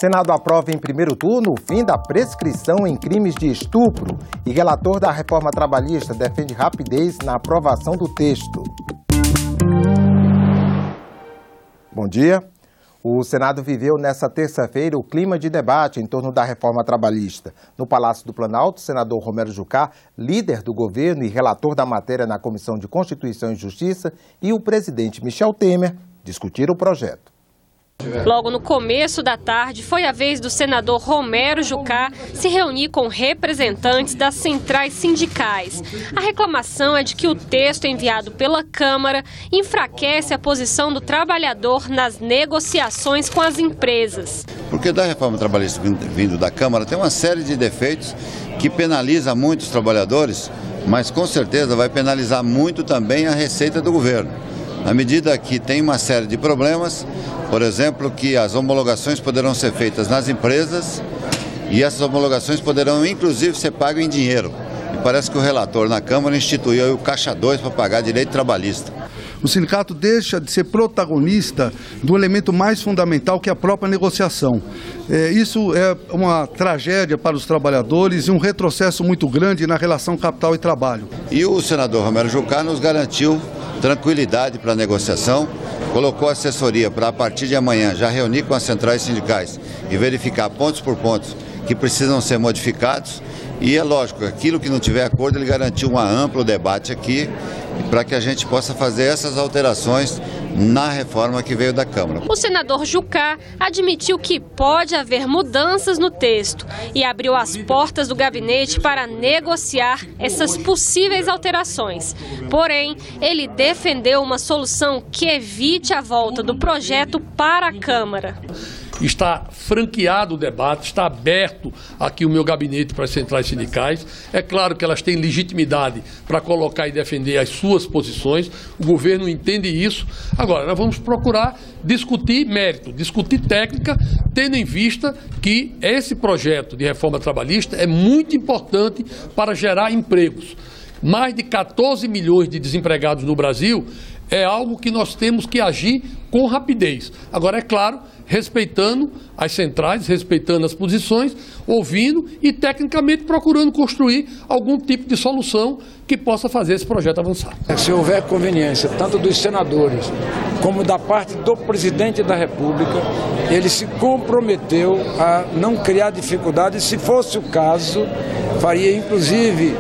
Senado aprova em primeiro turno o fim da prescrição em crimes de estupro e relator da reforma trabalhista defende rapidez na aprovação do texto. Bom dia. O Senado viveu nesta terça-feira o clima de debate em torno da reforma trabalhista. No Palácio do Planalto, o senador Romero Jucá, líder do governo e relator da matéria na Comissão de Constituição e Justiça, e o presidente Michel Temer discutiram o projeto. Logo no começo da tarde, foi a vez do senador Romero Jucá se reunir com representantes das centrais sindicais. A reclamação é de que o texto enviado pela Câmara enfraquece a posição do trabalhador nas negociações com as empresas. Porque da reforma trabalhista vindo da Câmara tem uma série de defeitos que penaliza muito os trabalhadores, mas com certeza vai penalizar muito também a receita do governo. Na medida que tem uma série de problemas, por exemplo, que as homologações poderão ser feitas nas empresas e essas homologações poderão inclusive ser pagas em dinheiro. E parece que o relator na Câmara instituiu o Caixa 2 para pagar direito trabalhista. O sindicato deixa de ser protagonista do elemento mais fundamental que é a própria negociação. Isso é uma tragédia para os trabalhadores e um retrocesso muito grande na relação capital e trabalho. E o senador Romero Jucá nos garantiu tranquilidade para a negociação, colocou assessoria para, a partir de amanhã, já reunir com as centrais sindicais e verificar pontos por pontos que precisam ser modificados. E é lógico, aquilo que não tiver acordo, ele garantiu um amplo debate aqui para que a gente possa fazer essas alterações na reforma que veio da Câmara. O senador Jucá admitiu que pode haver mudanças no texto e abriu as portas do gabinete para negociar essas possíveis alterações. Porém, ele defendeu uma solução que evite a volta do projeto para a Câmara. Está franqueado o debate, está aberto aqui o meu gabinete para as centrais sindicais. É claro que elas têm legitimidade para colocar e defender as suas posições, o governo entende isso. Agora, nós vamos procurar discutir mérito, discutir técnica, tendo em vista que esse projeto de reforma trabalhista é muito importante para gerar empregos. Mais de 14 milhões de desempregados no Brasil é algo que nós temos que agir com rapidez. Agora, é claro, respeitando as centrais, respeitando as posições, ouvindo e tecnicamente procurando construir algum tipo de solução que possa fazer esse projeto avançar. Se houver conveniência, tanto dos senadores como da parte do presidente da República, ele se comprometeu a não criar dificuldades. Se fosse o caso, faria inclusive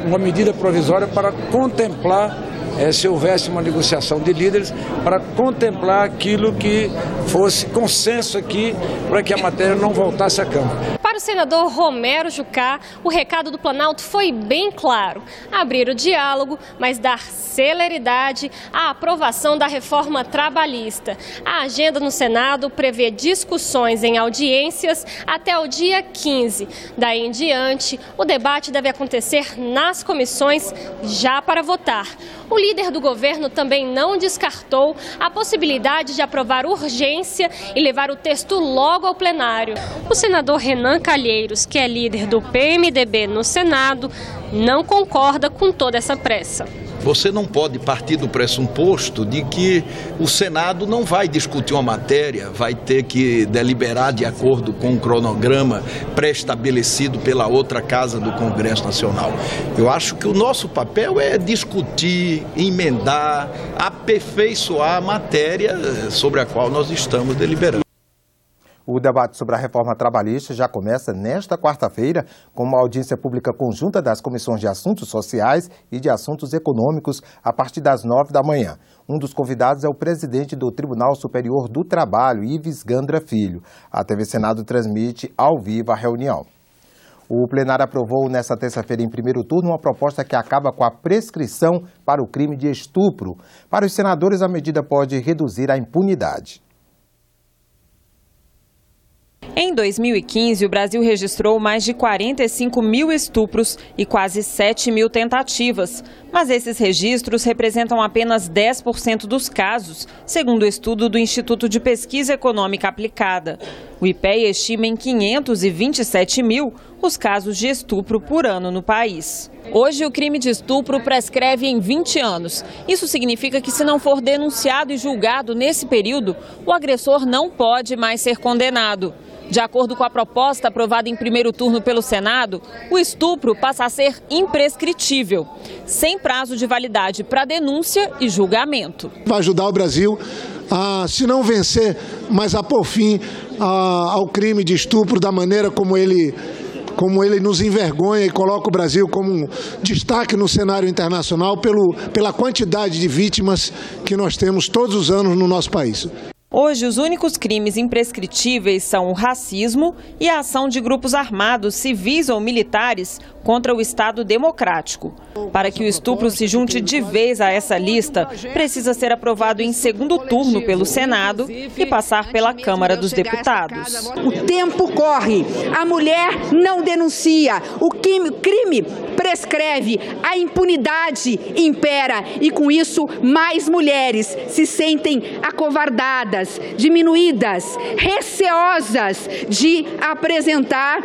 uma medida provisória para contemplar, se houvesse uma negociação de líderes, para contemplar aquilo que fosse consenso aqui, para que a matéria não voltasse à Câmara. Para o senador Romero Jucá, o recado do Planalto foi bem claro: abrir o diálogo, mas dar celeridade à aprovação da reforma trabalhista. A agenda no Senado prevê discussões em audiências até o dia 15. Daí em diante, o debate deve acontecer nas comissões já para votar. O líder do governo também não descartou a possibilidade de aprovar urgência e levar o texto logo ao plenário. O senador Renan Calheiros, que é líder do PMDB no Senado, não concorda com toda essa pressa. Você não pode partir do pressuposto de que o Senado não vai discutir uma matéria, vai ter que deliberar de acordo com um cronograma pré-estabelecido pela outra casa do Congresso Nacional. Eu acho que o nosso papel é discutir, emendar, aperfeiçoar a matéria sobre a qual nós estamos deliberando. O debate sobre a reforma trabalhista já começa nesta quarta-feira com uma audiência pública conjunta das comissões de assuntos sociais e de assuntos econômicos a partir das 9 da manhã. Um dos convidados é o presidente do Tribunal Superior do Trabalho, Ives Gandra Filho. A TV Senado transmite ao vivo a reunião. O plenário aprovou nesta terça-feira em primeiro turno uma proposta que acaba com a prescrição para o crime de estupro. Para os senadores, a medida pode reduzir a impunidade. Em 2015, o Brasil registrou mais de 45 mil estupros e quase 7 mil tentativas. Mas esses registros representam apenas 10% dos casos, segundo o estudo do Instituto de Pesquisa Econômica Aplicada. O IPEA estima em 527 mil os casos de estupro por ano no país. Hoje, o crime de estupro prescreve em 20 anos. Isso significa que, se não for denunciado e julgado nesse período, o agressor não pode mais ser condenado. De acordo com a proposta aprovada em primeiro turno pelo Senado, o estupro passa a ser imprescritível, sem prazo de validade para denúncia e julgamento. Vai ajudar o Brasil a, se não vencer, mas a pôr fim ao crime de estupro da maneira como ele nos envergonha e coloca o Brasil como um destaque no cenário internacional pela quantidade de vítimas que nós temos todos os anos no nosso país. Hoje, os únicos crimes imprescritíveis são o racismo e a ação de grupos armados, civis ou militares, contra o Estado democrático. Para que o estupro se junte de vez a essa lista, precisa ser aprovado em segundo turno pelo Senado e passar pela Câmara dos Deputados. O tempo corre, a mulher não denuncia, o crime prescreve, a impunidade impera e com isso mais mulheres se sentem acovardadas, diminuídas, receosas de apresentar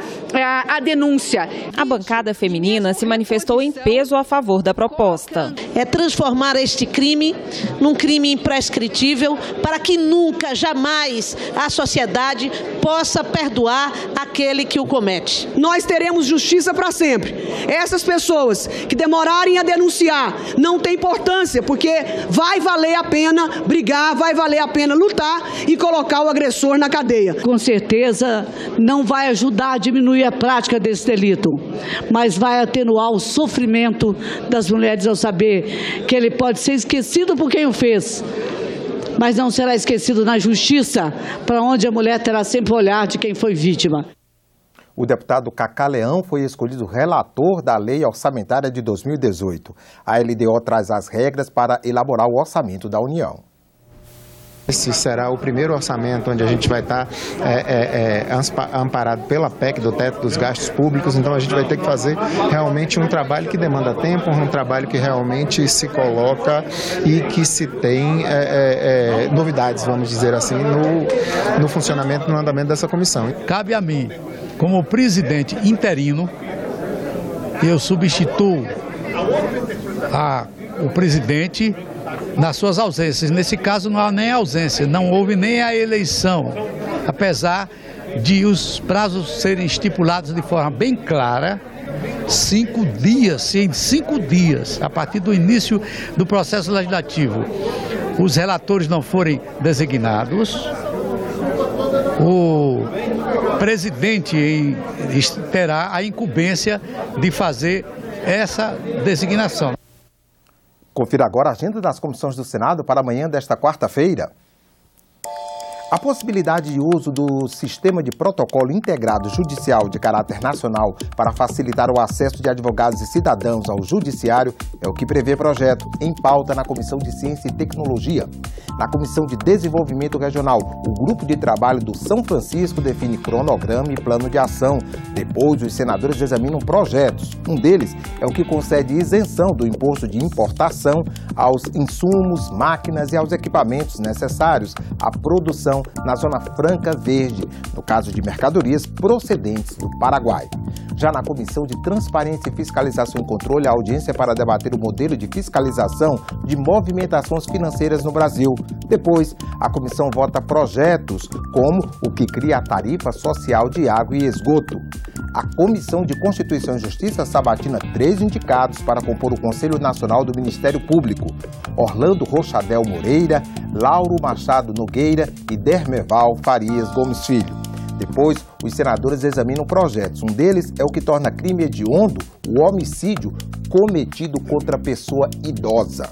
a denúncia. A bancada feminina se manifestou em peso a favor da proposta. É transformar este crime num crime imprescritível para que nunca, jamais a sociedade possa perdoar aquele que o comete. Nós teremos justiça para sempre. Essas pessoas que demorarem a denunciar não tem importância, porque vai valer a pena brigar, vai valer a pena lutar e colocar o agressor na cadeia. Com certeza não vai ajudar a diminuir a prática desse delito, mas vai atenuar o sofrimento das mulheres ao saber que ele pode ser esquecido por quem o fez, mas não será esquecido na justiça, para onde a mulher terá sempre o olhar de quem foi vítima. O deputado Cacá Leão foi escolhido relator da Lei Orçamentária de 2018. A LDO traz as regras para elaborar o orçamento da União. Esse será o primeiro orçamento onde a gente vai estar amparado pela PEC do teto dos gastos públicos, então a gente vai ter que fazer realmente um trabalho que demanda tempo, um trabalho que realmente se coloca e que se tem novidades, vamos dizer assim, no funcionamento, no andamento dessa comissão. Cabe a mim, como presidente interino, eu substituo o presidente nas suas ausências. Nesse caso não há nem ausência, não houve nem a eleição, apesar de os prazos serem estipulados de forma bem clara, 5 dias, se em 5 dias, a partir do início do processo legislativo, os relatores não forem designados, o presidente terá a incumbência de fazer essa designação. Confira agora a agenda das comissões do Senado para amanhã desta quarta-feira. A possibilidade de uso do Sistema de Protocolo Integrado Judicial de caráter nacional para facilitar o acesso de advogados e cidadãos ao judiciário é o que prevê projeto em pauta na Comissão de Ciência e Tecnologia. Na Comissão de Desenvolvimento Regional, o Grupo de Trabalho do São Francisco define cronograma e plano de ação. Depois, os senadores examinam projetos. Um deles é o que concede isenção do imposto de importação aos insumos, máquinas e aos equipamentos necessários à produção na Zona Franca Verde, no caso de mercadorias procedentes do Paraguai. Já na Comissão de Transparência e Fiscalização e Controle, a audiência para debater o modelo de fiscalização de movimentações financeiras no Brasil. Depois, a comissão vota projetos, como o que cria a tarifa social de água e esgoto. A Comissão de Constituição e Justiça sabatina 3 indicados para compor o Conselho Nacional do Ministério Público: Orlando Rochadel Moreira, Lauro Machado Nogueira e Dermeval Farias Gomes Filho. Depois, os senadores examinam projetos. Um deles é o que torna crime hediondo o homicídio cometido contra pessoa idosa.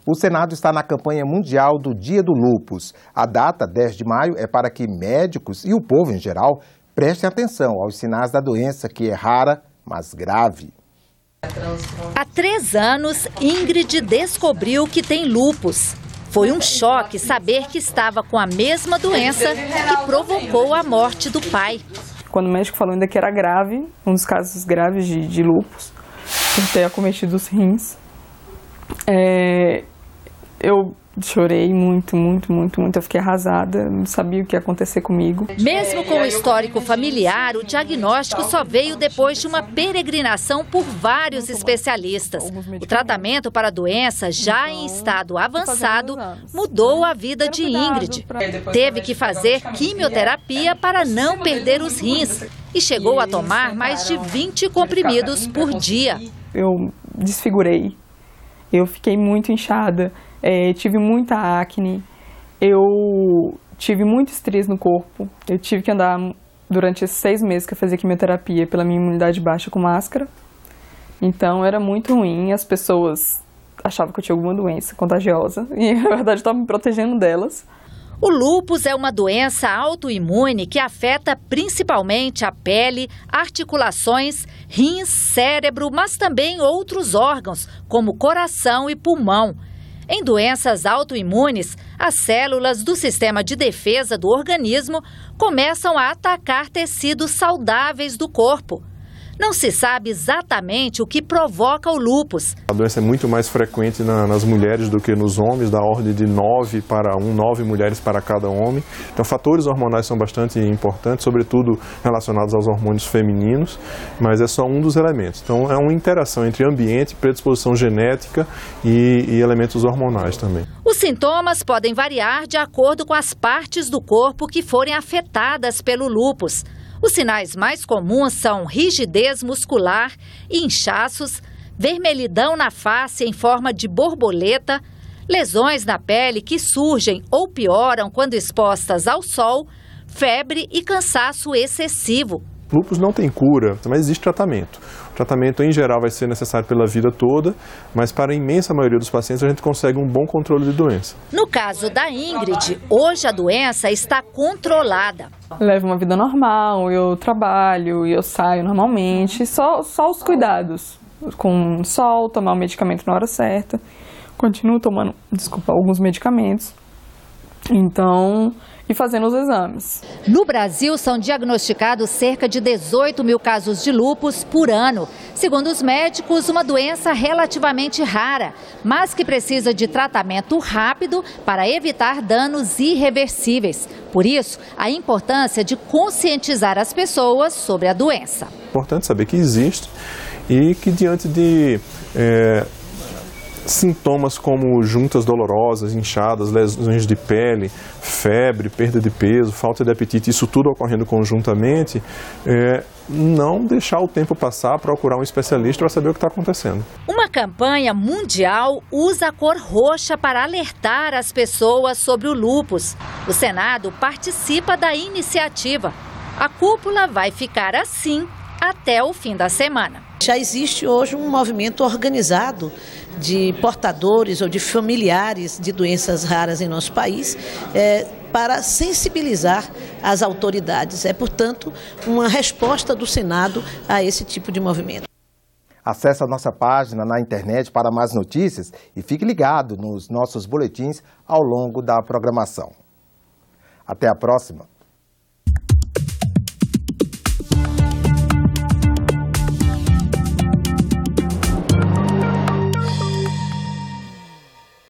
O Senado está na campanha mundial do Dia do Lúpus. A data, 10 de maio, é para que médicos e o povo em geral prestem atenção aos sinais da doença, que é rara, mas grave. Há 3 anos, Ingrid descobriu que tem lúpus. Foi um choque saber que estava com a mesma doença que provocou a morte do pai. Quando o médico falou ainda que era grave, um dos casos graves de lúpus, por ter acometido os rins, eu chorei muito, muito, muito, muito. Eu fiquei arrasada, não sabia o que ia acontecer comigo. Mesmo com o histórico familiar, o diagnóstico só veio depois de uma peregrinação por vários especialistas. O tratamento para a doença, já em estado avançado, mudou a vida de Ingrid. Teve que fazer quimioterapia para não perder os rins e chegou a tomar mais de 20 comprimidos por dia. Eu desfigurei, eu fiquei muito inchada. Tive muita acne, eu tive muito estresse no corpo, eu tive que andar durante esses 6 meses que eu fazia quimioterapia pela minha imunidade baixa com máscara, então era muito ruim, as pessoas achavam que eu tinha alguma doença contagiosa e na verdade eu estava me protegendo delas. O lúpus é uma doença autoimune que afeta principalmente a pele, articulações, rins, cérebro, mas também outros órgãos, como coração e pulmão. Em doenças autoimunes, as células do sistema de defesa do organismo começam a atacar tecidos saudáveis do corpo. Não se sabe exatamente o que provoca o lúpus. A doença é muito mais frequente nas mulheres do que nos homens, da ordem de 9 mulheres para cada homem. Então, fatores hormonais são bastante importantes, sobretudo relacionados aos hormônios femininos, mas é só um dos elementos. Então, é uma interação entre ambiente, predisposição genética e elementos hormonais também. Os sintomas podem variar de acordo com as partes do corpo que forem afetadas pelo lúpus. Os sinais mais comuns são rigidez muscular, inchaços, vermelhidão na face em forma de borboleta, lesões na pele que surgem ou pioram quando expostas ao sol, febre e cansaço excessivo. O lúpus não tem cura, mas existe tratamento. O tratamento, em geral, vai ser necessário pela vida toda, mas para a imensa maioria dos pacientes a gente consegue um bom controle de doença. No caso da Ingrid, hoje a doença está controlada. Eu levo uma vida normal, eu trabalho, eu saio normalmente, só os cuidados. Com sol, tomar o medicamento na hora certa. Continuo tomando, alguns medicamentos. Então, e fazendo os exames. No Brasil, são diagnosticados cerca de 18 mil casos de lúpus por ano. Segundo os médicos, uma doença relativamente rara, mas que precisa de tratamento rápido para evitar danos irreversíveis. Por isso, a importância de conscientizar as pessoas sobre a doença. É importante saber que existe e que diante de sintomas como juntas dolorosas, inchadas, lesões de pele, febre, perda de peso, falta de apetite, isso tudo ocorrendo conjuntamente, não deixar o tempo passar, procurar um especialista para saber o que está acontecendo. Uma campanha mundial usa a cor roxa para alertar as pessoas sobre o lúpus. O Senado participa da iniciativa. A cúpula vai ficar assim até o fim da semana. Já existe hoje um movimento organizado de portadores ou de familiares de doenças raras em nosso país para sensibilizar as autoridades. É, portanto, uma resposta do Senado a esse tipo de movimento. Acesse a nossa página na internet para mais notícias e fique ligado nos nossos boletins ao longo da programação. Até a próxima!